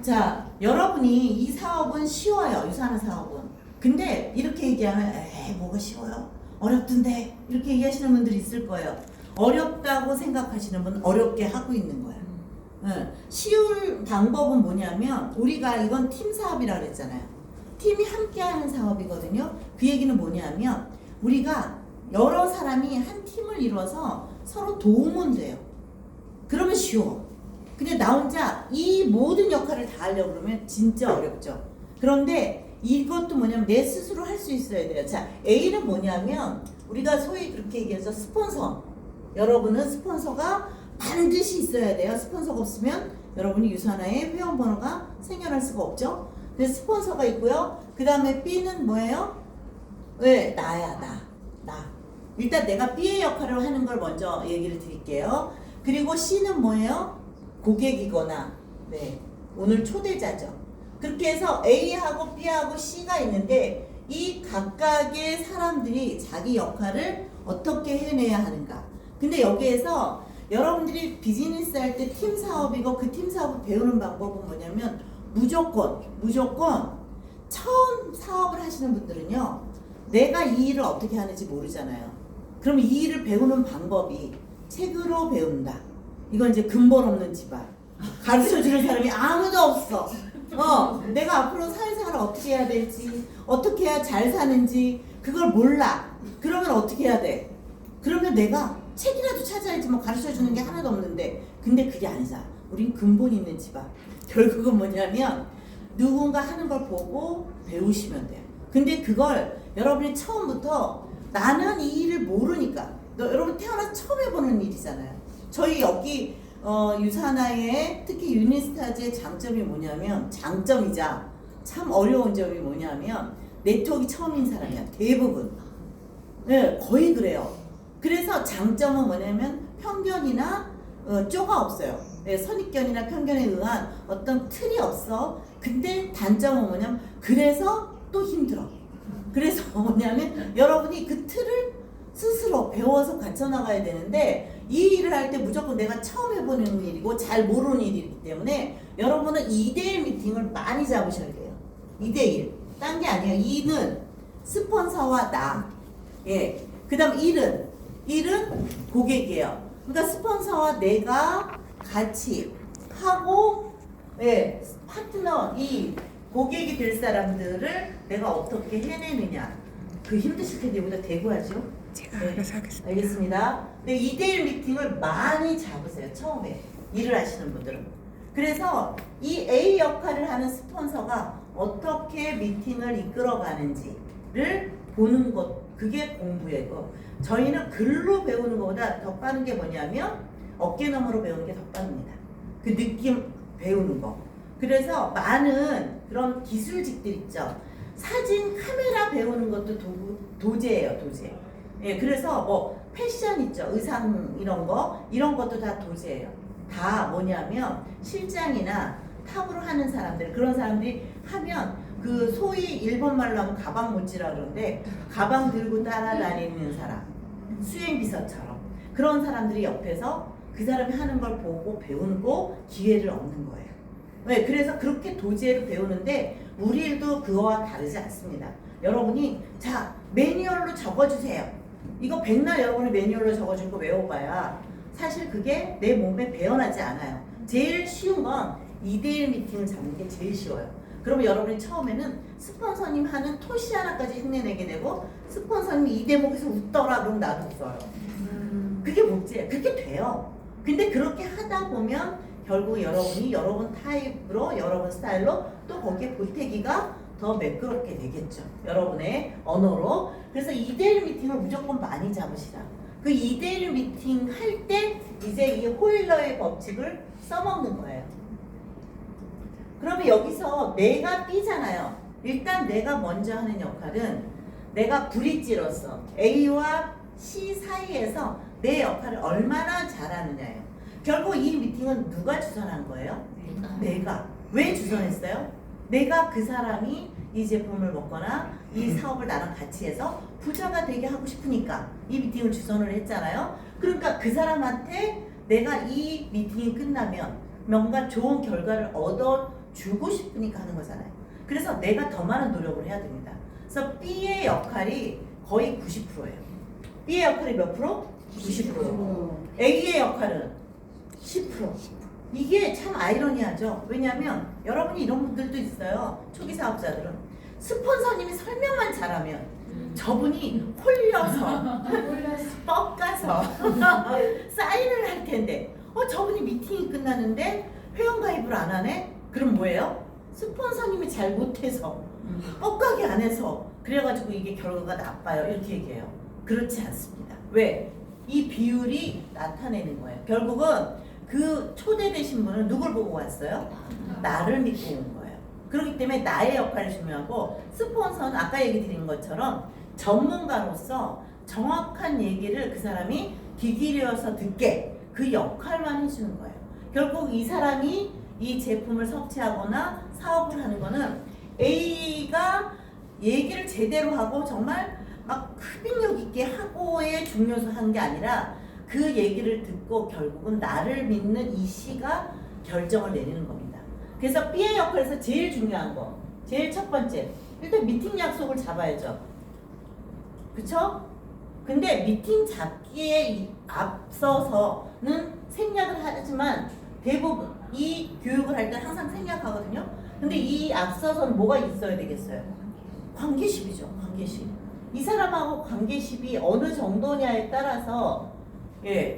자, 여러분이 이 사업은 쉬워요. 유산화 사업은. 근데 이렇게 얘기하면 에이 뭐가 쉬워요? 어렵던데 이렇게 얘기하시는 분들이 있을 거예요. 어렵다고 생각하시는 분은 어렵게 하고 있는 거예요. 쉬운 방법은 뭐냐면 우리가 이건 팀 사업이라고 그랬잖아요. 팀이 함께하는 사업이거든요. 그 얘기는 뭐냐면 우리가 여러 사람이 한 팀을 이뤄서 서로 도움은 돼요. 그러면 쉬워. 근데 나 혼자 이 모든 역할을 다 하려고 그러면 진짜 어렵죠. 그런데 이것도 뭐냐면 내 스스로 할 수 있어야 돼요. 자, A는 뭐냐면 우리가 소위 그렇게 얘기해서 스폰서. 여러분은 스폰서가 반드시 있어야 돼요. 스폰서가 없으면 여러분이 유산화의 회원번호가 생겨날 수가 없죠. 그래서 스폰서가 있고요. 그 다음에 B는 뭐예요? 왜? 나야, 나. 일단 내가 B의 역할을 하는 걸 먼저 얘기를 드릴게요. 그리고 C는 뭐예요? 고객이거나, 네, 오늘 초대자죠. 그렇게 해서 A하고 B하고 C가 있는데 이 각각의 사람들이 자기 역할을 어떻게 해내야 하는가. 근데 여기에서 여러분들이 비즈니스 할 때 팀 사업이고 그 팀 사업을 배우는 방법은 뭐냐면 무조건 처음 사업을 하시는 분들은요, 내가 이 일을 어떻게 하는지 모르잖아요. 그럼 이 일을 배우는 방법이 책으로 배운다. 이건 이제 근본 없는 집안. 가르쳐주는 사람이 아무도 없어. 내가 앞으로 사회생활을 어떻게 해야 될지, 어떻게 해야 잘 사는지 그걸 몰라. 그러면 어떻게 해야 돼? 그러면 내가 책이라도 찾아야지 뭐 가르쳐주는 게 하나도 없는데. 근데 그게 아니잖아. 우린 근본 있는 집안. 결국은 뭐냐면 누군가 하는 걸 보고 배우시면 돼요. 근데 그걸 여러분이 처음부터 나는 이 일을 모르니까, 여러분 태어나서 처음 해보는 일이잖아요. 저희 여기 유산화의 특히 유니스타즈의 장점이 뭐냐면, 장점이자 참 어려운 점이 뭐냐면 네트워크가 처음인 사람이야. 대부분. 네, 거의 그래요. 그래서 장점은 뭐냐면 편견이나 쪼가 없어요. 네, 선입견이나 편견에 의한 어떤 틀이 없어. 근데 단점은 뭐냐면 그래서 또 힘들어. 그래서 뭐냐면 여러분이 그 틀을 스스로 배워서 갖춰나가야 되는데 이 일을 할 때 무조건 내가 처음 해보는 일이고 잘 모르는 일이기 때문에 여러분은 2대1 미팅을 많이 잡으셔야 돼요. 2대1. 딴 게 아니에요. 2는 스폰서와 나. 예. 그 다음 1은 고객이에요. 그러니까 스폰서와 내가 같이 하고, 예, 파트너, 이 고객이 될 사람들을 내가 어떻게 해내느냐. 그 힘드실 텐데 여기다 대고 하죠. 제가 네, 알아서 하겠습니다. 알겠습니다. 네, 2대1 미팅을 많이 잡으세요. 처음에 일을 하시는 분들은. 그래서 이 A 역할을 하는 스폰서가 어떻게 미팅을 이끌어가는지를 보는 것, 그게 공부예요. 저희는 글로 배우는 것보다 더 빠른 게 뭐냐면 어깨너머로 배우는 게 더 빠릅니다. 그 느낌 배우는 거. 그래서 많은 그런 기술직들 있죠. 사진, 카메라 배우는 것도 도제예요, 도제. 예, 그래서 뭐 패션 있죠, 의상 이런 것도 다 도제예요. 다 뭐냐면 실장이나 탑으로 하는 사람들, 그런 사람들이 하면 그 소위 일본 말로 하면 가방 못지라 그러는데 가방 들고 따라다니는 사람, 수행비서처럼 그런 사람들이 옆에서 그 사람이 하는 걸 보고 배우고 기회를 얻는 거예요. 네, 그래서 그렇게 도제를 배우는데 우리 일도 그거와 다르지 않습니다. 여러분이 자 매뉴얼로 적어주세요. 이거 백날 여러분이 매뉴얼로 적어준 거 외워봐야 사실 그게 내 몸에 배어나지 않아요. 제일 쉬운 건 2대1 미팅을 잡는 게 제일 쉬워요. 그러면 여러분이 처음에는 스폰서님 하는 토시 하나까지 흉내내게 되고 스폰서님이 이 대목에서 웃더라 그럼 나도 웃어요. 그게 뭐지? 그렇게 돼요. 근데 그렇게 하다 보면 결국 여러분이 여러분 타입으로 여러분 스타일로 또 거기에 보태기가 더 매끄럽게 되겠죠. 여러분의 언어로. 그래서 2대1 미팅을 무조건 많이 잡으시라. 그 2대1 미팅 할 때 이제 이 호일러의 법칙을 써먹는 거예요. 그러면 여기서 내가 B잖아요. 일단 내가 먼저 하는 역할은 내가 브릿지로서 A와 C 사이에서 내 역할을 얼마나 잘하느냐예요. 결국 이 미팅은 누가 주선한 거예요? 내가. 왜 주선했어요? 내가 그 사람이 이 제품을 먹거나 이 사업을 나랑 같이 해서 부자가 되게 하고 싶으니까 이 미팅을 주선을 했잖아요. 그러니까 그 사람한테 내가 이 미팅이 끝나면 뭔가 좋은 결과를 얻어 주고 싶으니까 하는 거잖아요. 그래서 내가 더 많은 노력을 해야 됩니다. 그래서 B의 역할이 거의 90%예요. B의 역할이 몇 프로? 90%. A의 역할은 10%. 이게 참 아이러니하죠. 왜냐하면 여러분이 이런 분들도 있어요. 초기 사업자들은 스폰서님이 설명만 잘하면 저분이 홀려서 뻑가서 사인을 할 텐데 저분이 미팅이 끝나는데 회원가입을 안 하네? 그럼 뭐예요? 스폰서님이 잘 못해서 뻑가게 안 해서 그래가지고 이게 결과가 나빠요. 이렇게 얘기해요. 그렇지 않습니다. 왜? 이 비율이 나타내는 거예요. 결국은 그 초대되신 분은 누굴 보고 왔어요? 나를 믿고 온 거예요. 그렇기 때문에 나의 역할이 중요하고 스폰서는 아까 얘기 드린 것처럼 전문가로서 정확한 얘기를 그 사람이 귀 기울여서 듣게 그 역할만 해주는 거예요. 결국 이 사람이 이 제품을 섭취하거나 사업을 하는 거는 A가 얘기를 제대로 하고 정말 막 흡입력 있게 하고의 중요소 한 게 아니라 그 얘기를 듣고 결국은 나를 믿는 이 C가 결정을 내리는 겁니다. 그래서 B의 역할에서 제일 중요한 거, 제일 첫 번째, 일단 미팅 약속을 잡아야죠. 그쵸? 근데 미팅 잡기에 앞서서는 생략을 하지만 대부분 이 교육을 할 때 항상 생략하거든요. 근데 이 앞서서는 뭐가 있어야 되겠어요? 관계십이죠. 관계십. 이 사람하고 관계십이 어느 정도냐에 따라서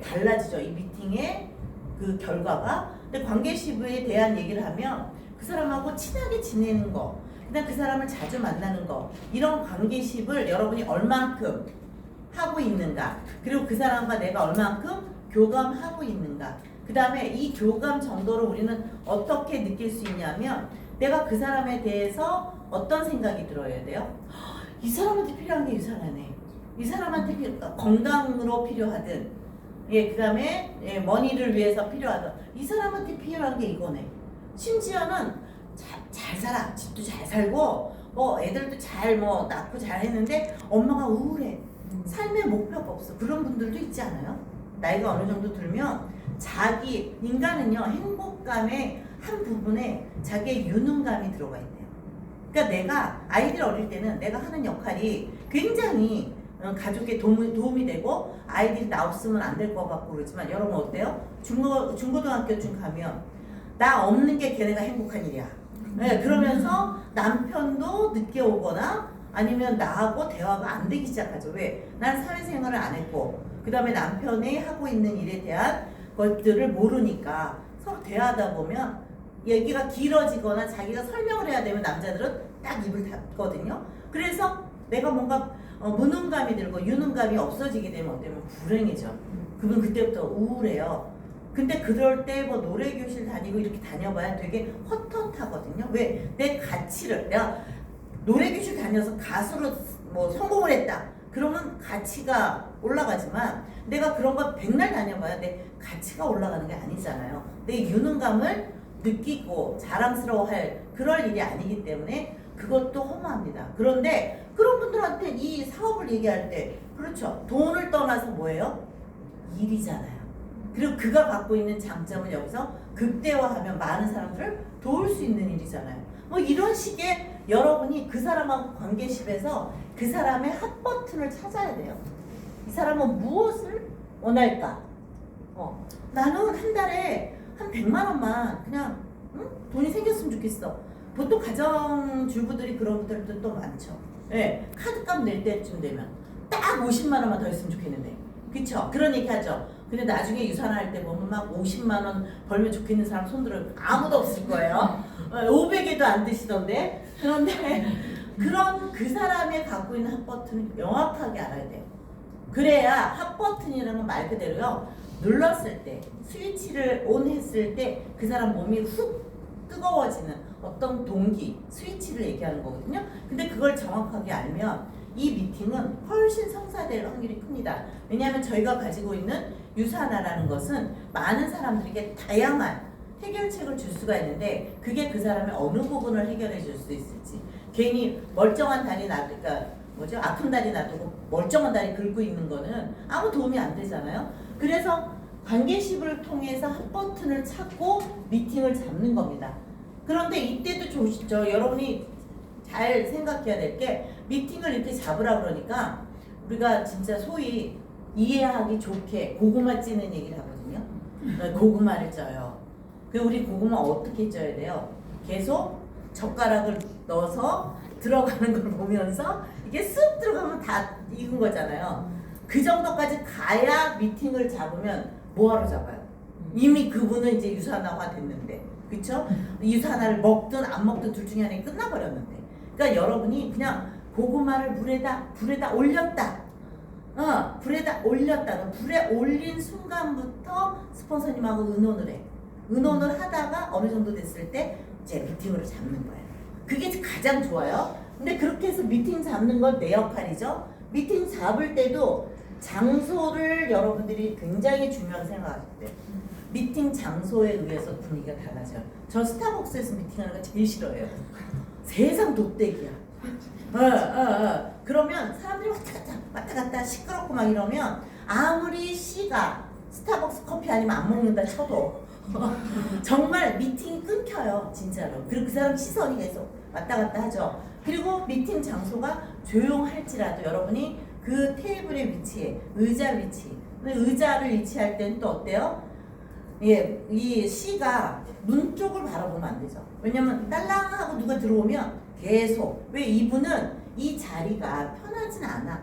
달라지죠. 이 미팅의 그 결과가. 근데 관계십에 대한 얘기를 하면 그 사람하고 친하게 지내는 거, 그다음 그 사람을 자주 만나는 거, 이런 관계십을 여러분이 얼만큼 하고 있는가, 그리고 그 사람과 내가 얼만큼 교감하고 있는가, 그 다음에 이 교감 정도를 우리는 어떻게 느낄 수 있냐면 내가 그 사람에 대해서 어떤 생각이 들어야 돼요? 이 사람한테 필요한 게 유산하네. 이 사람한테 건강으로 필요하든, 그 다음에 머니를 위해서 필요하든, 이 사람한테 필요한 게 이거네. 심지어는 잘 살아. 집도 잘 살고 뭐 애들도 잘 낳고 잘 했는데 엄마가 우울해. 삶의 목표가 없어. 그런 분들도 있지 않아요? 나이가 어느 정도 들면 인간은요 행복감의 한 부분에 자기의 유능감이 들어가 있대요. 그러니까 내가 아이들 어릴 때는 내가 하는 역할이 굉장히 가족에 도움이 되고 아이들이 나 없으면 안 될 것 같고 그러지만 여러분 어때요? 중고등학교쯤 가면 나 없는 게 걔네가 행복한 일이야. 그러면서 남편도 늦게 오거나 아니면 나하고 대화가 안 되기 시작하죠. 왜? 난 사회생활을 안 했고 그 다음에 남편이 하고 있는 일에 대한 것들을 모르니까 서로 대화하다 보면 얘기가 길어지거나 자기가 설명을 해야 되면 남자들은 딱 입을 닫거든요. 그래서 내가 뭔가 무능감이 들고 유능감이 없어지게 되면 어때요? 불행해져. 그분 그때부터 우울해요. 근데 그럴 때 노래 교실 다니고 이렇게 다녀봐야 되게 헛헛하거든요. 왜? 내 가치를 내가 노래 교실 다녀서 가수로 성공을 했다. 그러면 가치가 올라가지만 내가 그런 거 백날 다녀봐야 내 가치가 올라가는 게 아니잖아요. 내 유능감을 느끼고 자랑스러워할 그럴 일이 아니기 때문에 그것도 허무합니다. 그런데 그런 분들한테 이 사업을 얘기할 때 그렇죠. 돈을 떠나서 뭐예요? 일이잖아요. 그리고 그가 갖고 있는 장점은 여기서 극대화하면 많은 사람들을 도울 수 있는 일이잖아요. 이런 식의 여러분이 그 사람하고 관계십에서 그 사람의 핫 버튼을 찾아야 돼요. 이 사람은 무엇을 원할까? 나는 한 달에 한 100만 원만 그냥 돈이 생겼으면 좋겠어. 보통 가정주부들이 그런 분들도 또 많죠. 카드값 낼 때쯤 되면 딱 50만 원만 더 있으면 좋겠는데, 그쵸? 그런 얘기 하죠. 근데 나중에 유산할 때 보면 막 50만 원 벌면 좋겠는 사람 손들어 아무도 없을 거예요. 500에도 안 드시던데. 그런데 그런 그 사람이 갖고 있는 핫버튼을 명확하게 알아야 돼요. 그래야 핫버튼이라는 건 말 그대로요. 눌렀을 때, 스위치를 온 했을 때 그 사람 몸이 훅 뜨거워지는 어떤 동기, 스위치를 얘기하는 거거든요. 근데 그걸 정확하게 알면 이 미팅은 훨씬 성사될 확률이 큽니다. 왜냐하면 저희가 가지고 있는 유산화라는 것은 많은 사람들에게 다양한 해결책을 줄 수가 있는데 그게 그 사람의 어느 부분을 해결해 줄 수 있을지, 괜히 멀쩡한 다리 아픈 다리 놔두고 멀쩡한 다리 긁고 있는 거는 아무 도움이 안 되잖아요. 그래서 관계십을 통해서 핫버튼을 찾고 미팅을 잡는 겁니다. 그런데 이때도 여러분이 잘 생각해야 될 게 미팅을 이렇게 잡으라 그러니까 우리가 진짜 소위 이해하기 좋게 고구마 찌는 얘기를 하거든요. 고구마를 쪄요. 그 우리 고구마 어떻게 쪄야 돼요? 계속 젓가락을 넣어서 들어가는 걸 보면서 이게 쓱 들어가면 다 익은 거잖아요. 그 정도까지 가야 미팅을 잡으면 뭐하러 잡아요? 이미 그분은 이제 유산화가 됐는데, 그쵸? 유산화를 먹든 안 먹든 둘 중에 하나가 끝나버렸는데. 그러니까 여러분이 그냥 고구마를 불에다 올렸다. 불에다 올렸다. 불에 올린 순간부터 스폰서님하고 의논을 해. 의논을 하다가 어느 정도 됐을 때 이제 미팅으로 잡는 거예요. 그게 가장 좋아요. 근데 그렇게 해서 미팅 잡는 건 내 역할이죠. 미팅 잡을 때도 장소를 여러분들이 굉장히 중요하게 생각하실 때 미팅 장소에 의해서 분위기가 달라져요. 저 스타벅스에서 미팅하는 거 제일 싫어해요. 세상 돗대기야. 그러면 사람들이 왔다 갔다 시끄럽고 막 이러면 아무리 C가 스타벅스 커피 아니면 안 먹는다 쳐도 정말 미팅이 끊겨요. 진짜로. 그리고 그 사람 시선이 계속 왔다 갔다 하죠. 그리고 미팅 장소가 조용할지라도 여러분이 그 테이블의 위치에 의자 위치, 의자를 위치할 때는 또 어때요? 예, 이 C가 문 쪽을 바라보면 안 되죠. 왜냐면 딸랑하고 누가 들어오면 계속, 왜 이분은 이 자리가 편하진 않아.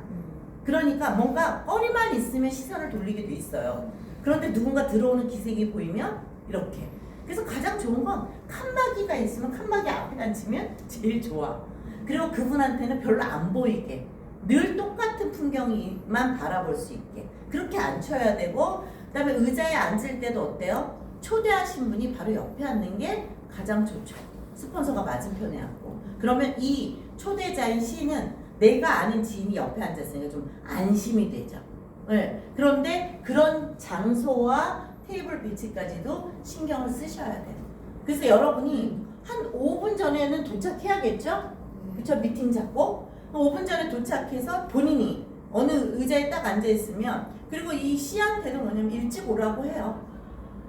그러니까 뭔가 거리만 있으면 시선을 돌리게 돼 있어요. 그런데 누군가 들어오는 기색이 보이면 이렇게. 그래서 가장 좋은 건 칸막이가 있으면 칸막이 앞에 앉으면 제일 좋아. 그리고 그분한테는 별로 안 보이게 늘 똑같은 풍경만 바라볼 수 있게 그렇게 앉혀야 되고, 그 다음에 의자에 앉을 때도 어때요? 초대하신 분이 바로 옆에 앉는 게 가장 좋죠. 스폰서가 맞은편에 앉고. 그러면 이 초대자인 C는 내가 아는 지인이 옆에 앉았으니까 좀 안심이 되죠. 네. 그런데 그런 장소와 테이블 위치까지도 신경을 쓰셔야 돼요. 그래서 여러분이 한 5분 전에는 도착해야겠죠? 그쵸? 미팅 잡고 5분 전에 도착해서 본인이 어느 의자에 딱 앉아있으면, 그리고 이 C한테도 뭐냐면 일찍 오라고 해요.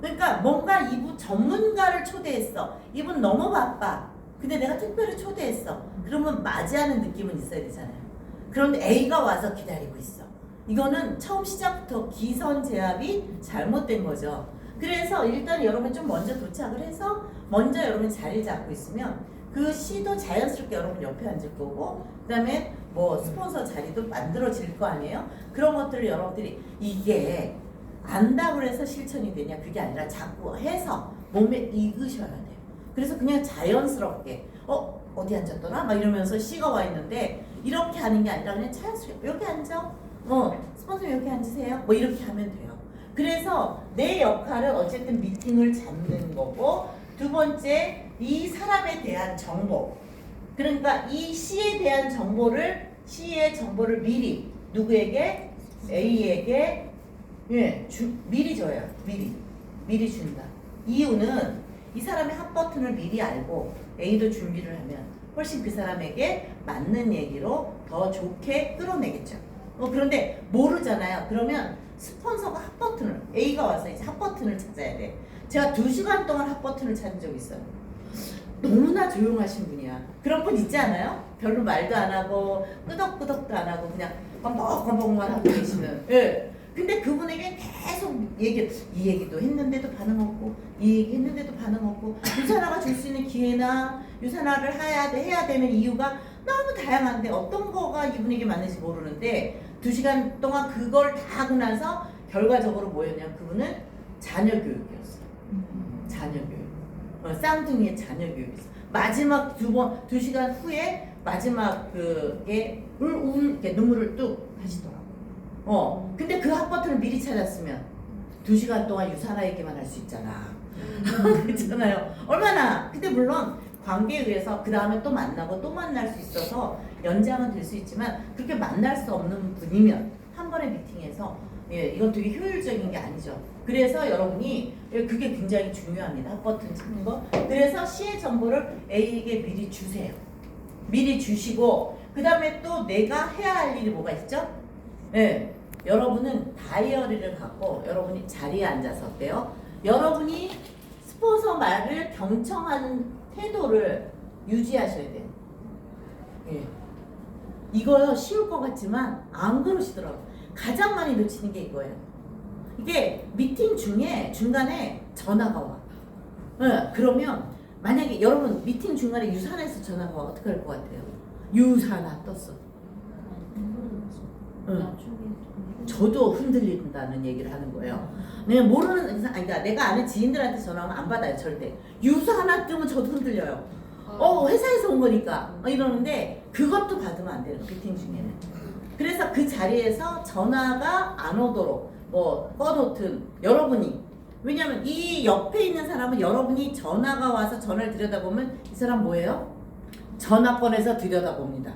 그러니까 뭔가 이분 전문가를 초대했어. 이분 너무 바빠. 근데 내가 특별히 초대했어. 그러면 맞이하는 느낌은 있어야 되잖아요. 그런데 A가 와서 기다리고 있어. 이거는 처음 시작부터 기선제압이 잘못된 거죠. 그래서 일단 여러분 좀 먼저 도착을 해서 먼저 여러분 자리 잡고 있으면 그 C도 자연스럽게 여러분 옆에 앉을 거고, 그 다음에 뭐 스폰서 자리도 만들어질 거 아니에요? 그런 것들을 여러분들이 이게 안다고 해서 실천이 되냐, 그게 아니라 자꾸 해서 몸에 익으셔야 돼요. 그래서 그냥 자연스럽게 어디 앉았더라? 막 이러면서 C가 와 있는데 이렇게 하는 게 아니라 그냥 자연스럽게 여기 앉아. 스폰서님 여기 앉으세요. 뭐 이렇게 하면 돼요. 그래서 내 역할은 어쨌든 미팅을 잡는 거고, 두 번째 이 사람에 대한 정보, 그러니까 이 C에 대한 C의 정보를 미리 누구에게? A에게 미리 줘요. 미리 준다. 이유는 이 사람의 핫 버튼을 미리 알고 A도 준비를 하면 훨씬 그 사람에게 맞는 얘기로 더 좋게 끌어내겠죠. 그런데 모르잖아요. 그러면 스폰서가 핫 버튼을, A가 와서 이제 핫 버튼을 찾아야 돼. 제가 2시간 동안 핫 버튼을 찾은 적 있어요. 너무나 조용하신 분이야. 그런 분 있지 않아요? 별로 말도 안 하고 끄덕끄덕도 안 하고 그냥 껌뻑껌뻑만 하고 계시는. 예. 근데 그분에게 계속 이 얘기도 했는데도 반응 없고, 이 얘기 했는데도 반응 없고, 유산화가 줄 수 있는 기회나 유산화를 해야 되는 이유가 너무 다양한데 어떤 거가 이분에게 맞는지 모르는데 2시간 동안 그걸 다 하고 나서 결과적으로 뭐였냐면 그분은 자녀 교육이었어요. 자녀 교육. 쌍둥이의 자녀 교육이었어요. 마지막 2시간 후에 마지막 그게 이렇게 눈물을 뚝 하시더라고요. 근데 그 핫 버튼을 미리 찾았으면 2시간 동안 유산화 얘기만 할 수 있잖아. 그렇잖아요. 얼마나. 근데 물론 관계에 의해서 그 다음에 또 만나고 또 만날 수 있어서 연장은 될 수 있지만, 그렇게 만날 수 없는 분이면 한 번의 미팅에서 이건 되게 효율적인 게 아니죠. 그래서 여러분이 그게 굉장히 중요합니다. 핫 버튼 찾는 거. 그래서 C의 정보를 A에게 미리 주세요. 미리 주시고, 그 다음에 또 내가 해야 할 일이 뭐가 있죠? 여러분은 다이어리를 갖고 여러분이 자리에 앉아서 어때요? 여러분이 스폰서 말을 경청하는 태도를 유지하셔야 돼요. 예. 이거 쉬울 것 같지만 안 그러시더라고요. 가장 많이 놓치는 게 이거예요. 이게 미팅 중에 중간에 전화가 와. 예, 그러면 만약에 여러분 미팅 중간에 유산에서 전화가 와 어떻게 할 것 같아요? 유산아 떴어. 저도 흔들린다는 얘기를 하는 거예요. 내가 모르는 그러니까 내가 아는 지인들한테 전화하면 안 받아요 절대. 유산아 뜨면 저도 흔들려요. 회사에서 온 거니까 이러는데 그것도 받으면 안 돼요 미팅 중에는. 그래서 그 자리에서 전화가 안 오도록 뭐 꺼놓든 여러분이, 왜냐면 이 옆에 있는 사람은 여러분이 전화가 와서 전화를 들여다보면 이 사람 뭐예요? 전화 꺼내서 들여다봅니다.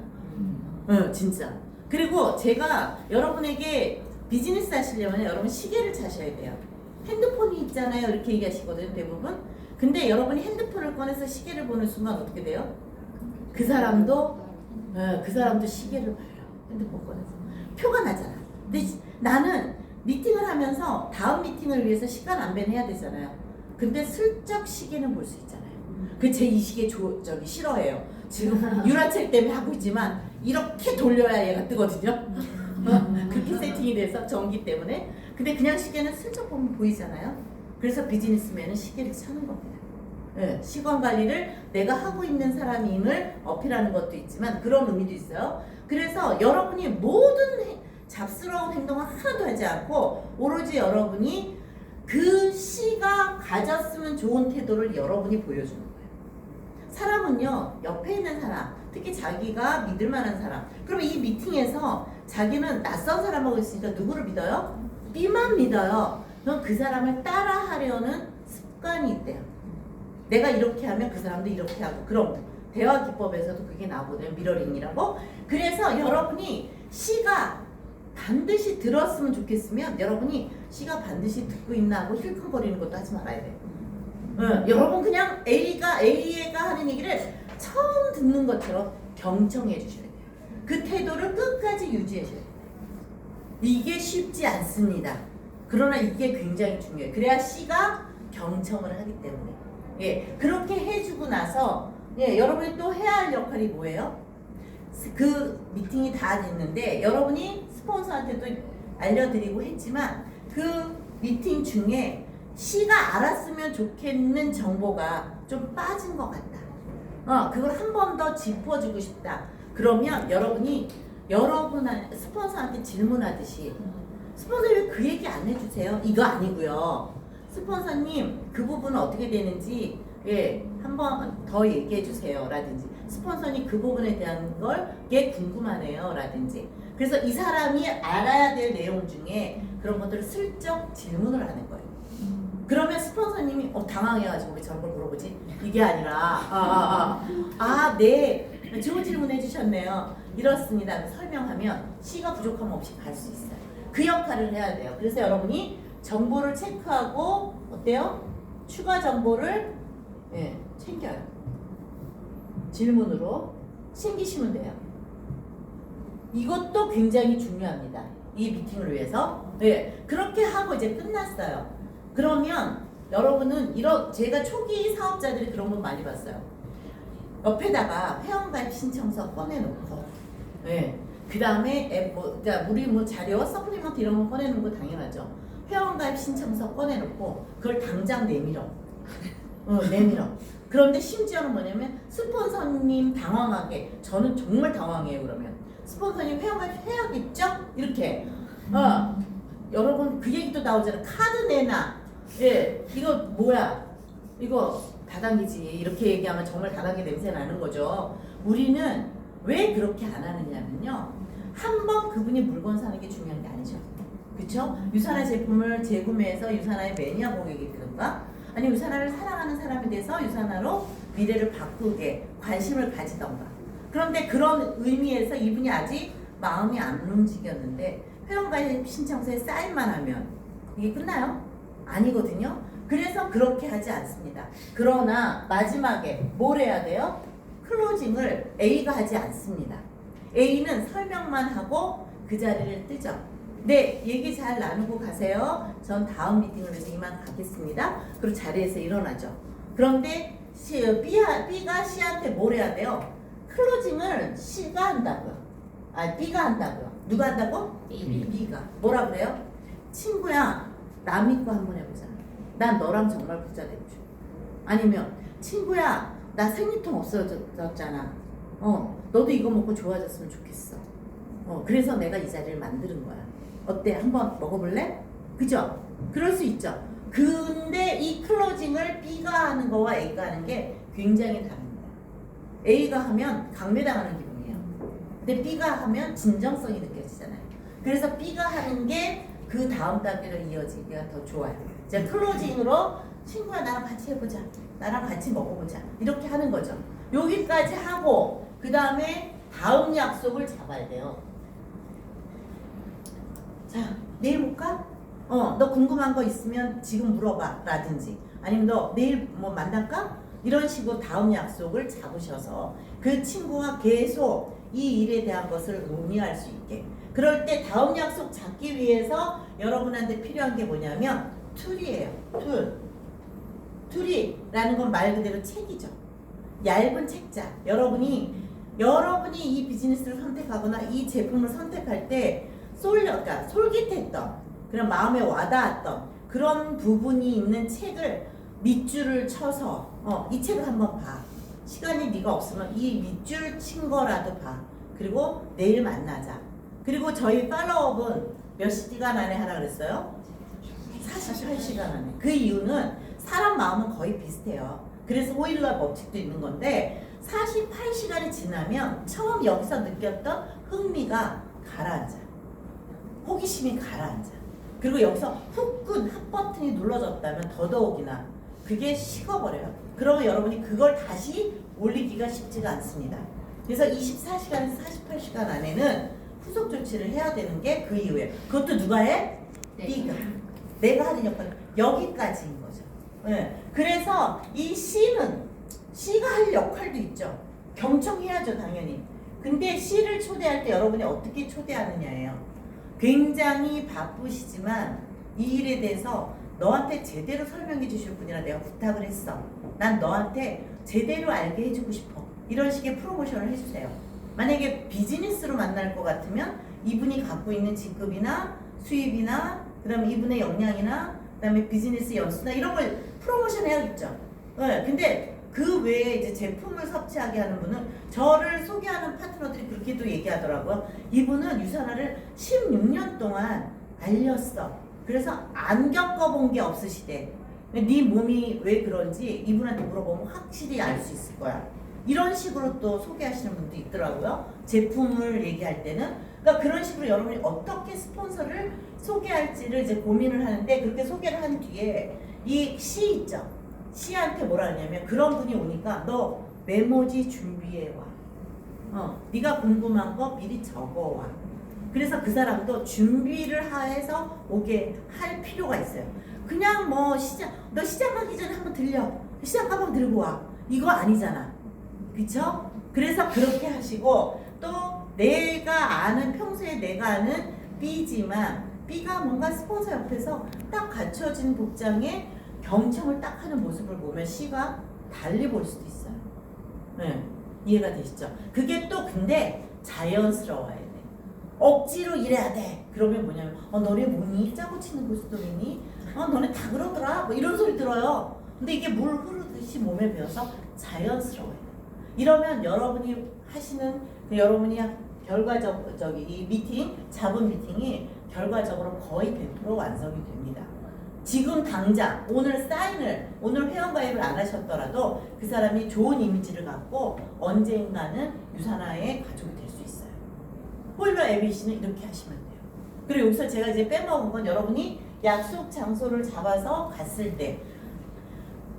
진짜. 그리고 제가 여러분에게 비즈니스 하시려면 여러분 시계를 차셔야 돼요. 핸드폰이 있잖아요 이렇게 얘기하시거든요 대부분. 근데 여러분이 핸드폰을 꺼내서 시계를 보는 순간 어떻게 돼요? 그 사람도 시계를 봐요. 핸드폰 꺼내서 표가 나잖아. 근데 나는 미팅을 하면서 다음 미팅을 위해서 시간 안배해야 되잖아요. 근데 슬쩍 시계는 볼 수 있잖아요. 그 제 이 시계 저기 싫어해요. 지금 유라책 때문에 하고 있지만 이렇게 돌려야 얘가 뜨거든요. 그렇게 세팅이 돼서 전기 때문에. 근데 그냥 시계는 슬쩍 보면 보이잖아요. 그래서 비즈니스맨은 시계를 차는 겁니다. 네, 시간 관리를 내가 하고 있는 사람임을 어필하는 것도 있지만 그런 의미도 있어요. 그래서 여러분이 모든 잡스러운 행동을 하나도 하지 않고 오로지 여러분이 그 시가 가졌으면 좋은 태도를 여러분이 보여주는 거예요. 사람은요 옆에 있는 사람, 특히 자기가 믿을 만한 사람, 그러면 이 미팅에서 자기는 낯선 사람하고 있으니까 누구를 믿어요? B만 믿어요. 그럼 그 사람을 따라하려는 습관이 있대요. 내가 이렇게 하면 그 사람도 이렇게 하고. 그럼 대화 기법에서도 그게 나오거든요. 미러링이라고. 그래서 여러분이 시가 반드시 들었으면 좋겠으면 여러분이 시가 반드시 듣고 있나 하고 힐컹거리는 것도 하지 말아야 돼요. 여러분 그냥 A가 하는 얘기를 처음 듣는 것처럼 경청해 주셔야 돼요. 그 태도를 끝까지 유지하셔야 돼요. 이게 쉽지 않습니다. 그러나 이게 굉장히 중요해요. 그래야 C가 경청을 하기 때문에. 예, 그렇게 해주고 나서 여러분이 또 해야 할 역할이 뭐예요? 그 미팅이 다 됐는데 여러분이 스폰서한테도 알려드리고 했지만 그 미팅 중에 C가 알았으면 좋겠는 정보가 좀 빠진 것 같다. 그걸 한 번 더 짚어주고 싶다. 그러면 여러분이 스폰서한테 질문하듯이 스폰서님 왜 그 얘기 안 해주세요? 이거 아니고요. 스폰서님 그 부분은 어떻게 되는지 한 번 더 얘기해 주세요 라든지 스폰서님 그 부분에 대한 걸 궁금하네요 라든지. 그래서 이 사람이 알아야 될 내용 중에 그런 것들을 슬쩍 질문을 하는 거예요. 그러면 스폰서님이 당황해가지고 왜 저런 걸 물어보지? 이게 아니라 네 좋은 질문 해주셨네요. 이렇습니다. 설명하면 C가 부족함 없이 갈 수 있어요. 그 역할을 해야 돼요. 그래서 여러분이 정보를 체크하고 어때요? 추가 정보를 챙겨요. 질문으로 챙기시면 돼요. 이것도 굉장히 중요합니다. 이 미팅을 위해서. 그렇게 하고 이제 끝났어요. 그러면 여러분은 제가 초기 사업자들이 그런 거 많이 봤어요. 옆에다가 회원가입 신청서 꺼내놓고, 그 다음에 우리 자료, 서플리먼트 이런 거 꺼내는 거 당연하죠. 회원가입 신청서 꺼내놓고 그걸 당장 내밀어. 내밀어. 그런데 심지어는 뭐냐면 스폰서님 당황하게, 저는 정말 당황해요. 그러면 스폰서님 회원가입 해야겠죠? 이렇게. 여러분 그 얘기도 나오잖아요. 카드 내놔. 이거 뭐야? 이거 다단계지. 이렇게 얘기하면 정말 다단계 냄새 나는 거죠. 우리는 왜 그렇게 안 하느냐면요. 한 번 그분이 물건 사는 게 중요한 게 아니죠. 그쵸? 유산화 제품을 재구매해서 유산화의 매니아 고객이 되든가 아니면 유산화를 사랑하는 사람이 돼서 유산화로 미래를 바꾸게 관심을 가지던가. 그런데 그런 의미에서 이분이 아직 마음이 안 움직였는데 회원가입 신청서에 사인만 하면 이게 끝나요? 아니거든요. 그래서 그렇게 하지 않습니다. 그러나 마지막에 뭘 해야 돼요? 클로징을 A가 하지 않습니다. A는 설명만 하고 그 자리를 뜨죠. 네, 얘기 잘 나누고 가세요. 전 다음 미팅을 위해서 이만 가겠습니다. 그리고 자리에서 일어나죠. 그런데 B가 C한테 뭘 해야 돼요? 클로징을 C가 한다고요. 아, B가 한다고요. 누가 한다고? B가. 뭐라 그래요? 친구야, 나 믿고 한번 해보자. 난 너랑 정말 부자 될 줄. 아니면 친구야, 나 생리통 없어졌잖아. 너도 이거 먹고 좋아졌으면 좋겠어. 그래서 내가 이 자리를 만드는 거야. 어때? 한번 먹어볼래? 그죠? 그럴 수 있죠. 근데 이 클로징을 B가 하는 거와 A가 하는 게 굉장히 다릅니다. A가 하면 강매당하는 기분이에요. 근데 B가 하면 진정성이 느껴지잖아요. 그래서 B가 하는 게 그 다음 단계로 이어지기가 더 좋아요. 이제 클로징으로 친구야 나랑 같이 해보자. 나랑 같이 먹어보자. 이렇게 하는 거죠. 여기까지 하고 그 다음에 다음 약속을 잡아야 돼요. 자, 내일 볼까? 너 궁금한 거 있으면 지금 물어봐 라든지 아니면 너 내일 뭐 만날까? 이런 식으로 다음 약속을 잡으셔서 그 친구와 계속 이 일에 대한 것을 논의할 수 있게. 그럴 때 다음 약속 잡기 위해서 여러분한테 필요한 게 뭐냐면 툴이에요. 툴이라는 건 말 그대로 책이죠. 얇은 책자. 여러분이 이 비즈니스를 선택하거나 이 제품을 선택할 때 그러니까 솔깃했던 그런 마음에 와닿았던 그런 부분이 있는 책을 밑줄을 쳐서 이 책을 한번 봐. 시간이 네가 없으면 이 밑줄 친 거라도 봐. 그리고 내일 만나자. 그리고 저희 팔로업은 몇 시간 안에 하라 그랬어요? 48시간 안에. 그 이유는 사람 마음은 거의 비슷해요. 그래서 호일러 법칙도 있는 건데 48시간이 지나면 처음 여기서 느꼈던 흥미가 가라앉아요. 호기심이 가라앉아. 그리고 여기서 후끈 핫 버튼이 눌러졌다면 더더욱이나 그게 식어버려요. 그러면 여러분이 그걸 다시 올리기가 쉽지가 않습니다. 그래서 24시간에서 48시간 안에는 후속 조치를 해야 되는 게 그 이유예요. 그것도 누가 해? B가. 내가 하는 역할은 여기까지인 거죠. 네. 그래서 이 C가 할 역할도 있죠. 경청해야죠, 당연히. 근데 C를 초대할 때 여러분이 어떻게 초대하느냐예요. 굉장히 바쁘시지만 이 일에 대해서 너한테 제대로 설명해 주실 분이라 내가 부탁을 했어. 난 너한테 제대로 알게 해주고 싶어. 이런 식의 프로모션을 해주세요. 만약에 비즈니스로 만날 것 같으면 이분이 갖고 있는 직급이나 수입이나 그다음에 이분의 역량이나 그다음에 비즈니스 연수나 이런 걸 프로모션 해야겠죠. 네, 근데 그 외에 이제 제품을 섭취하게 하는 분은 저를 소개하는 파트너들이 그렇게도 얘기하더라고요. 이분은 유산화를 16년 동안 알렸어. 그래서 안 겪어본 게 없으시대. 네 몸이 왜 그런지 이분한테 물어보면 확실히 알 수 있을 거야. 이런 식으로 또 소개하시는 분도 있더라고요. 제품을 얘기할 때는. 그러니까 그런 식으로 여러분이 어떻게 스폰서를 소개할지를 이제 고민을 하는데 그렇게 소개를 한 뒤에 이 C 있죠. C한테 뭐라 하냐면 그런 분이 오니까 너 메모지 준비해 와. 네가 궁금한 거 미리 적어 와. 그래서 그 사람도 준비를 해서 오게 할 필요가 있어요. 그냥 뭐 너 시장 가기 전에 한번 들려. 시장 가방 들고 와. 이거 아니잖아. 그쵸? 그래서 그렇게 하시고 또 평소에 내가 아는 B지만 B가 뭔가 스폰서 옆에서 딱 갖춰진 복장에 경청을 딱 하는 모습을 보면 C가 달리 볼 수도 있어요. 네, 이해가 되시죠? 그게 또 근데 자연스러워야 돼. 억지로 이래야 돼. 그러면 뭐냐면 너네 뭐니? 짜고 치는 고스톱이니? 너네 다 그러더라. 뭐 이런 소리 들어요. 근데 이게 물 흐르듯이 몸에 배어서 자연스러워요. 이러면 여러분이 하시는 여러분이 이 잡은 미팅이 결과적으로 거의 100% 완성이 됩니다. 지금 당장 오늘 회원가입을 안 하셨더라도 그 사람이 좋은 이미지를 갖고 언젠가는 유산화의 가족이 될 수 있어요. 호일러 ABC는 이렇게 하시면 돼요. 그리고 여기서 제가 이제 빼먹은 건 여러분이 약속 장소를 잡아서 갔을 때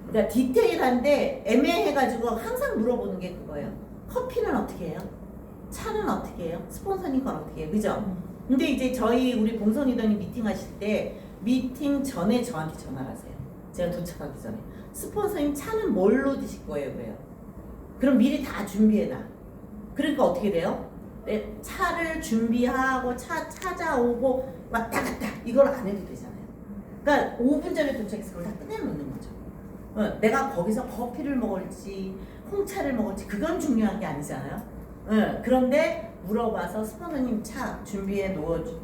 그러니까 디테일한데 애매해가지고 항상 물어보는 게 그거예요. 커피는 어떻게 해요? 차는 어떻게 해요? 스폰서님 건 어떻게 해요? 그죠? 근데 이제 우리 봉선 리더님 미팅 하실 때 미팅 전에 저한테 전화를 하세요. 제가 도착하기 전에. 스폰서님 차는 뭘로 드실 거예요? 그래요. 그럼 미리 다 준비해놔. 그러니까 어떻게 돼요? 차를 준비하고 찾아오고 왔다 갔다 이걸 안 해도 되잖아요. 그러니까 5분 전에 도착해서 그걸 다 끝내놓는 거죠. 내가 거기서 커피를 먹을지 홍차를 먹을지 그건 중요한 게 아니잖아요. 그런데 물어봐서 스폰서님 차 준비해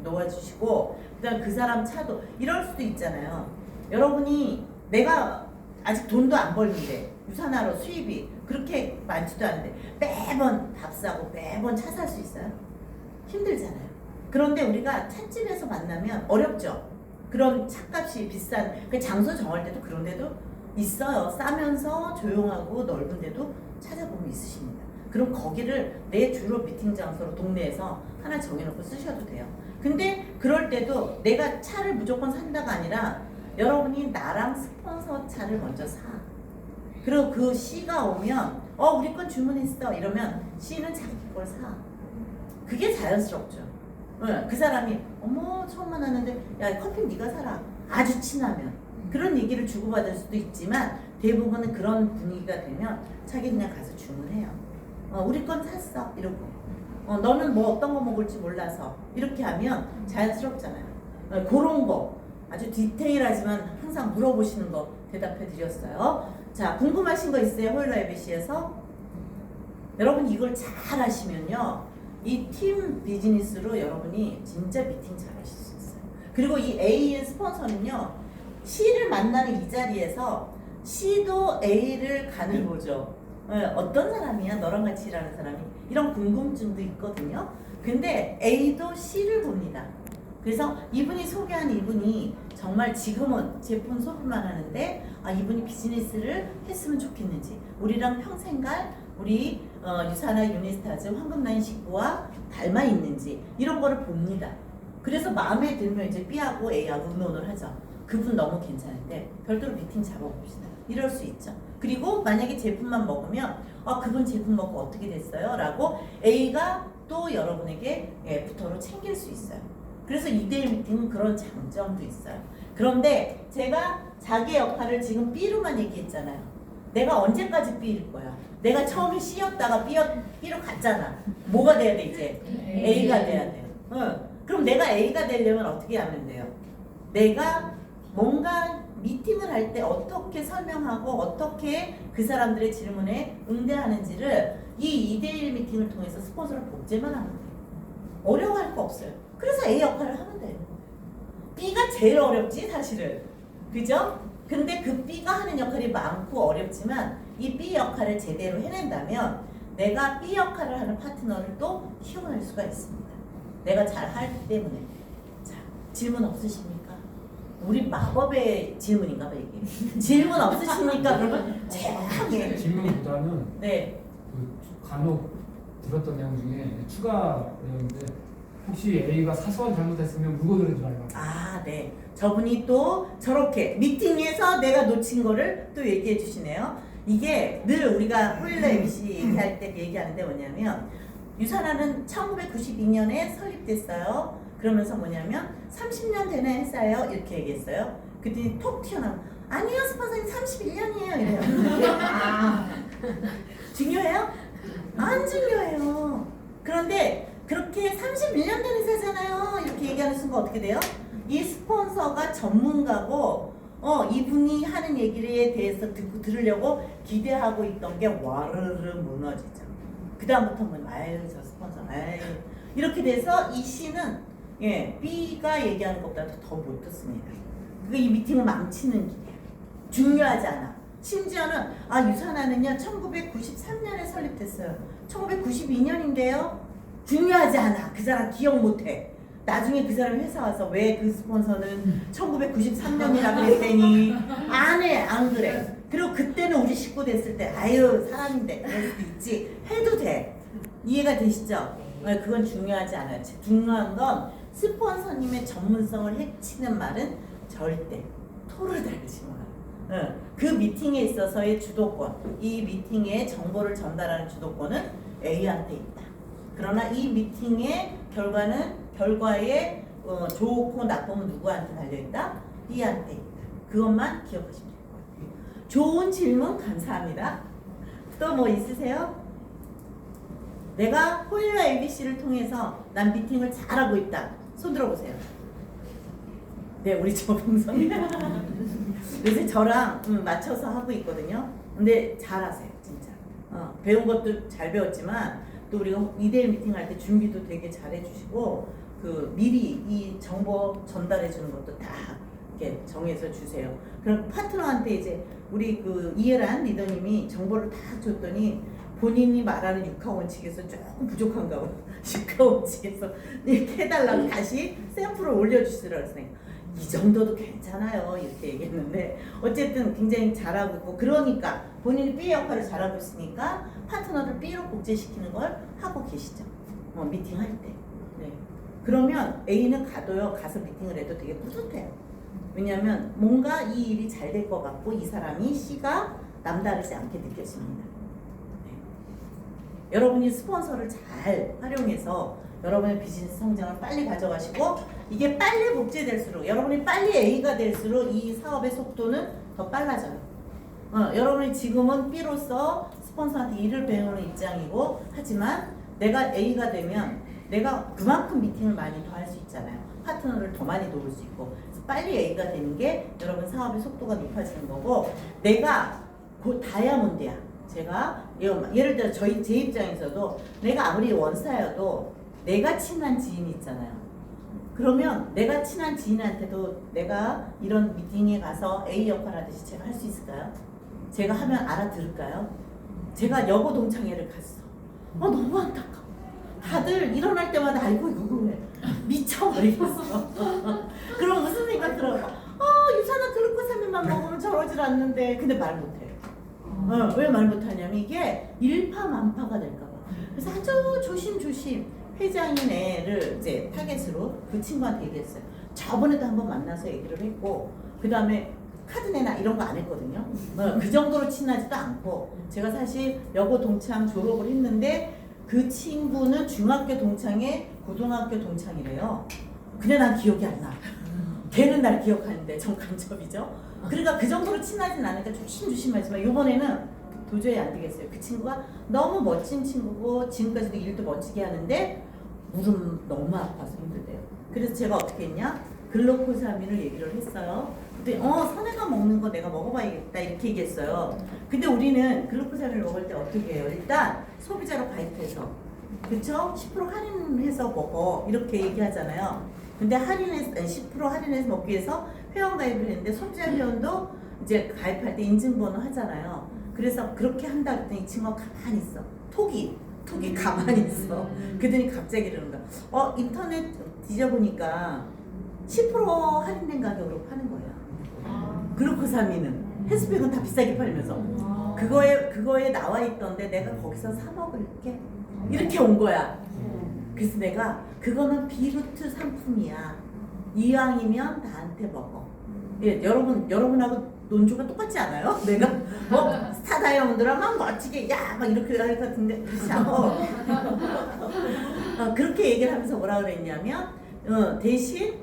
놓아주시고 그다음 그 사람 차도 이럴 수도 있잖아요. 여러분이 내가 아직 돈도 안 벌는데 유산화로 수입이 그렇게 많지도 않은데 매번 밥 사고 매번 차 살 수 있어요? 힘들잖아요. 그런데 우리가 찻집에서 만나면 어렵죠. 그런 차값이 비싼 그 장소 정할 때도 그런 데도 있어요. 싸면서 조용하고 넓은 데도 찾아보면 있으십니다. 그럼 거기를 내 주로 미팅 장소로 동네에서 하나 정해놓고 쓰셔도 돼요. 근데 그럴 때도 내가 차를 무조건 산다가 아니라 여러분이 나랑 스폰서 차를 먼저 사. 그리고 그 C가 오면 우리 건 주문했어 이러면 C는 자기 걸 사. 그게 자연스럽죠. 그 사람이 어머 처음 만났는데 야 커피 네가 사라. 아주 친하면 그런 얘기를 주고받을 수도 있지만 대부분은 그런 분위기가 되면 자기 그냥 가서 주문해요. 우리 건 샀어 이러고 너는 뭐 어떤 거 먹을지 몰라서 이렇게 하면 자연스럽잖아요. 그런 거 아주 디테일하지만 항상 물어보시는 거 대답해 드렸어요. 자 궁금하신 거 있어요? 호일러 ABC에서? 여러분 이걸 잘 하시면요 이 팀 비즈니스로 여러분이 진짜 미팅 잘 하실 수 있어요. 그리고 이 A의 스폰서는요 C를 만나는 이 자리에서 C도 A를 간을 보죠. 어떤 사람이야? 너랑 같이 일하는 사람이? 이런 궁금증도 있거든요. 근데 A도 C를 봅니다. 그래서 이분이 소개한 이분이 정말 지금은 제품 소개만 하는데 이분이 비즈니스를 했으면 좋겠는지 우리랑 평생 갈 우리 유산화 유니스타즈 황금라인 식구와 닮아 있는지 이런 거를 봅니다. 그래서 마음에 들면 이제 B하고 A하고 의논을 하죠. 그분 너무 괜찮은데 별도로 미팅 잡아봅시다. 이럴 수 있죠. 그리고 만약에 제품만 먹으면 그분 제품 먹고 어떻게 됐어요? 라고 A가 또 여러분에게 부터로 챙길 수 있어요. 그래서 2대1 미팅은 그런 장점도 있어요. 그런데 제가 자기 역할을 지금 B로만 얘기했잖아요. 내가 언제까지 B일 거야? 내가 처음에 C였다가 B로 갔잖아. 뭐가 돼야 돼 이제? A가 돼야 돼요. 그럼 내가 A가 되려면 어떻게 하면 돼요? 내가 뭔가 미팅을 할 때 어떻게 설명하고 어떻게 그 사람들의 질문에 응대하는지를 이 2대1 미팅을 통해서 스폰서를 복제만 하면 돼요. 어려워할 거 없어요. 그래서 A 역할을 하면 돼요. B가 제일 어렵지 사실은. 그죠? 근데 그 B가 하는 역할이 많고 어렵지만 이 B 역할을 제대로 해낸다면 내가 B 역할을 하는 파트너를 또 키워낼 수가 있습니다. 내가 잘 하기 때문에. 자, 질문 없으십니까? 우리 마법의 질문인가 봐 이게. 질문 없으십니까? 그러면 제하게 질문보다는 네. 그 간혹 들었던 내용 중에 추가 내용인데 혹시 A가 사소한 잘못했으면 물건을 줄 알고. 네. 저분이 또 저렇게 미팅에서 내가 놓친 거를 또 얘기해 주시네요. 이게 늘 우리가 호일러 MC 얘기할 때 얘기하는데 뭐냐면 유산화는 1992년에 설립됐어요. 그러면서 뭐냐면 30년 되는 회사예요. 이렇게 얘기했어요. 그랬더니 톡 튀어나오면 아니요 스폰서님 31년이에요. 이래요. 중요해요? 안 중요해요. 그런데 그렇게 31년 된 회사잖아요. 이렇게 얘기하는 순간 어떻게 돼요? 이 스폰서가 전문가고 이분이 하는 얘기에 대해서 듣고 들으려고 기대하고 있던 게 와르르 무너지죠. 그 다음부터는 저 스폰서 이렇게 돼서 이 C는 B가 얘기하는 것보다 더 못 듣습니다. 그게 이 미팅을 망치는 길이에요. 중요하지 않아. 심지어는 유산화는요 1993년에 설립됐어요. 1992년인데요. 중요하지 않아. 그 사람 기억 못해. 나중에 그 사람 회사 와서 왜 그 스폰서는 1993년이라 그랬더니 안 그래. 그리고 그때는 우리 식구 됐을 때 사람인데 그럴 수도 있지 해도 돼. 이해가 되시죠? 그건 중요하지 않아요. 중요한 건 스폰서님의 전문성을 해치는 말은 절대 토를 달지 마. 그 미팅에 있어서의 주도권, 이 미팅에 정보를 전달하는 주도권은 A한테 있다. 그러나 이 미팅의 결과에 좋고 나쁨은 누구한테 달려있다? B한테 있다. 그것만 기억하시면 될 것 같아요. 좋은 질문 감사합니다. 또 뭐 있으세요? 내가 호일러 ABC를 통해서 난 미팅을 잘하고 있다. 손 들어보세요. 네, 우리 적응성이. 요새 저랑 맞춰서 하고 있거든요. 근데 잘하세요, 진짜. 배운 것도 잘 배웠지만 또 우리가 2대1 미팅할 때 준비도 되게 잘해주시고 그 미리 이 정보 전달해 주는 것도 다 이렇게 정해서 주세요. 그럼 파트너한테 이제 우리 그 이해란 리더님이 정보를 다 줬더니 본인이 말하는 6하 원칙에서 조금 부족한가 봐요. 6하 원칙에서 이렇게 해달라고 다시 샘플을 올려주시더라고요. 그래서 이 정도도 괜찮아요 이렇게 얘기했는데 어쨌든 굉장히 잘하고 있고 그러니까 본인이 B 역할을 잘하고 있으니까 파트너를 B로 복제시키는 걸 하고 계시죠. 미팅할 때. 네. 그러면 A는 가서 미팅을 해도 되게 뿌듯해요. 왜냐하면 뭔가 이 일이 잘 될 것 같고 이 사람이 C가 남다르지 않게 느껴집니다. 네. 여러분이 스폰서를 잘 활용해서 여러분의 비즈니스 성장을 빨리 가져가시고 이게 빨리 복제될수록 여러분이 빨리 A가 될수록 이 사업의 속도는 더 빨라져요. 여러분이 지금은 B로서 스폰서한테 일을 배우는 입장이고 하지만 내가 A가 되면 내가 그만큼 미팅을 많이 더 할 수 있잖아요. 파트너를 더 많이 도울 수 있고 그래서 빨리 A가 되는 게 여러분 사업의 속도가 높아지는 거고 내가 곧 다이아몬드야. 제가 예를 들어 제 입장에서도 내가 아무리 원사여도 내가 친한 지인이 있잖아요. 그러면 내가 친한 지인한테도 내가 이런 미팅에 가서 A 역할 하듯이 제가 할 수 있을까요? 제가 하면 알아들을까요? 제가 여고 동창회를 갔어. 너무 안타까워. 다들 일어날 때마다 아이고 이거 왜 미쳐버리겠어. 그럼 무슨 생각 들어요? 유산화 글루코사민만 먹으면 저러질 않는데 근데 말 못해요. 왜 말 못하냐면 이게 일파만파가 될까봐. 그래서 아주 조심조심 회장인 애를 이제 타겟으로 그 친구한테 얘기했어요. 저번에도 한번 만나서 얘기를 했고 그 다음에 카드 내나 이런 거 안 했거든요. 그 정도로 친하지도 않고 제가 사실 여고 동창 졸업을 했는데 그 친구는 중학교 동창에 고등학교 동창이래요. 근데 난 기억이 안 나. 걔는 날 기억하는데 전 간첩이죠. 그러니까 그 정도로 친하진 않으니까 조심조심하지만 이번에는 도저히 안 되겠어요. 그 친구가 너무 멋진 친구고 지금까지도 일도 멋지게 하는데 무릎 너무 아파서 힘들대요. 그래서 제가 어떻게 했냐? 글루코사민을 얘기를 했어요. 근데 선혜가 먹는 거 내가 먹어봐야겠다 이렇게 얘기했어요. 근데 우리는 글루코사민을 먹을 때 어떻게 해요? 일단 소비자로 가입해서 그쵸? 10% 할인해서 먹어 이렇게 얘기하잖아요. 근데 10% 할인해서 먹기 위해서 회원 가입을 했는데 소비자 회원도 이제 가입할 때 인증번호 하잖아요. 그래서 그렇게 한다 그랬더니 이 친구가 가만히 있어. 톡이 가만히 있어. 그랬더니 갑자기 이러는 거야. 인터넷 뒤져보니까 10% 할인된 가격으로 파는 거야. 글루코사민은 헬스백은 다 비싸게 팔면서 그거에 나와 있던데 내가 거기서 사 먹을게 이렇게 온 거야. 그래서 내가 그거는 비루트 상품이야. 이왕이면 나한테 먹어. 예, 여러분하고 논조가 똑같지 않아요? 내가 스타 다이아몬드랑 막 멋지게 막 이렇게 할 것 같은데 그렇지 않고 그렇게 얘기를 하면서 뭐라 그랬냐면 대신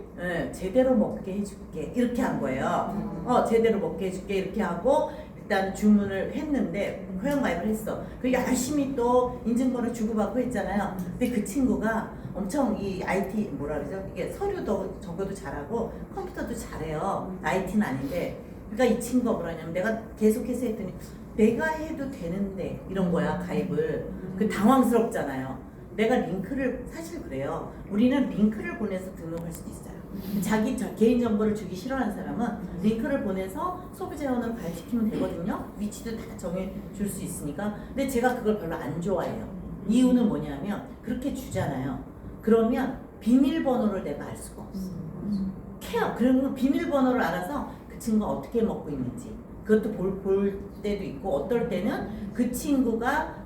제대로 먹게 해줄게 이렇게 한 거예요. 제대로 먹게 해줄게 이렇게 하고 일단 주문을 했는데 회원가입을 했어. 그 열심히 또 인증번호 주고받고 했잖아요. 근데 그 친구가 엄청 이 IT 뭐라 그러죠? 이게 서류도 적어도 잘하고 컴퓨터도 잘해요. IT는 아닌데 그러니까 이 친구가 뭐라냐면 내가 계속해서 했더니 내가 해도 되는데 이런 거야 가입을. 그 당황스럽잖아요. 내가 링크를 사실 그래요. 우리는 링크를 보내서 등록할 수도 있어요. 자기 개인 정보를 주기 싫어하는 사람은 링크를 보내서 소비자 회원으로 가입시키면 되거든요. 위치도 다 정해줄 수 있으니까. 근데 제가 그걸 별로 안 좋아해요. 이유는 뭐냐면 그렇게 주잖아요. 그러면 비밀번호를 내가 알 수가 없어. 그러면 비밀번호를 알아서 그 친구가 어떻게 먹고 있는지 그것도 볼 때도 있고 어떨 때는 그 친구가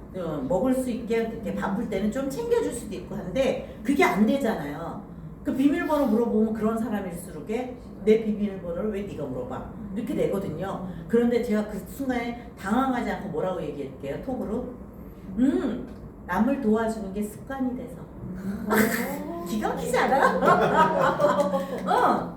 먹을 수 있게 이렇게 바쁠 때는 좀 챙겨줄 수도 있고 한데 그게 안 되잖아요. 그 비밀번호 물어보면 그런 사람일수록 내 비밀번호를 왜 네가 물어봐 이렇게 되거든요. 그런데 제가 그 순간에 당황하지 않고 뭐라고 얘기할게요. 톡으로 남을 도와주는 게 습관이 돼서 기가 막히지 않아?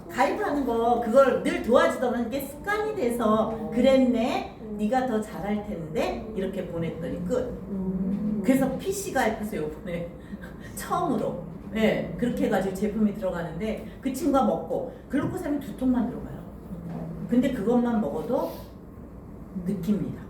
가입하는 거 그걸 늘 도와주던 게 습관이 돼서 그랬네. 네가 더 잘할 텐데 이렇게 보냈더니 끝. 그래서 PC 가입해서 요번에 처음으로 네, 그렇게 해가지고 제품이 들어가는데 그 친구가 먹고 글루코사민 2통만 들어가요. 근데 그것만 먹어도 느낍니다.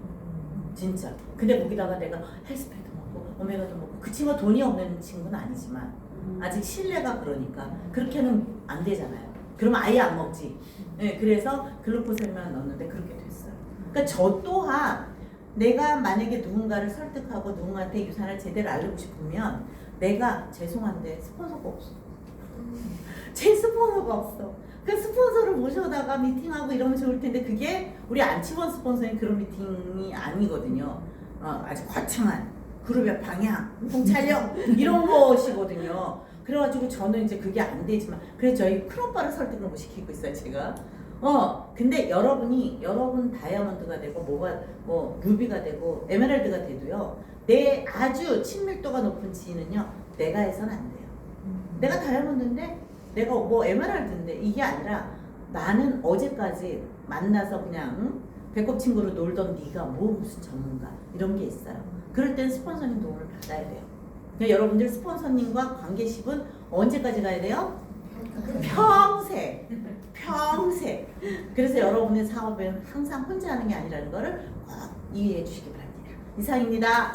진짜. 근데 거기다가 내가 헬스팩도 먹고 오메가도 먹고 그 친구가 돈이 없는 친구는 아니지만 아직 신뢰가 그러니까 그렇게는 안 되잖아요. 그러면 아예 안 먹지. 네, 그래서 글루코사민만 넣었는데 그렇게 됐어요. 그러니까 저 또한 내가 만약에 누군가를 설득하고 누군가한테 유산을 제대로 알리고 싶으면 내가 죄송한데 스폰서가 없어. 제 스폰서가 없어. 그 스폰서를 모셔다가 미팅하고 이러면 좋을 텐데 그게 우리 안치원 스폰서인 그런 미팅이 아니거든요. 아주 거창한 그룹의 방향, 촬영 이런 것이거든요. 그래가지고 저는 이제 그게 안 되지만 그래서 저희 큰오빠를 설득을 못 시키고 있어요 제가. 근데 여러분 다이아몬드가 되고 뭐 루비가 되고 에메랄드가 돼도요 내 아주 친밀도가 높은 지인은요 내가 해서는 안 돼요. 내가 다이아몬드인데 내가 뭐 에메랄드인데 이게 아니라 나는 어제까지 만나서 그냥 배꼽 친구로 놀던 네가 뭐 무슨 전문가 이런 게 있어요. 그럴 땐 스폰서님 도움을 받아야 돼요. 그러니까 여러분들 스폰서님과 관계십은 언제까지 가야 돼요? 평생. 그래서 여러분의 사업은 항상 혼자 하는 게 아니라는 거를 꼭 이해해 주시기 바랍니다. 이상입니다.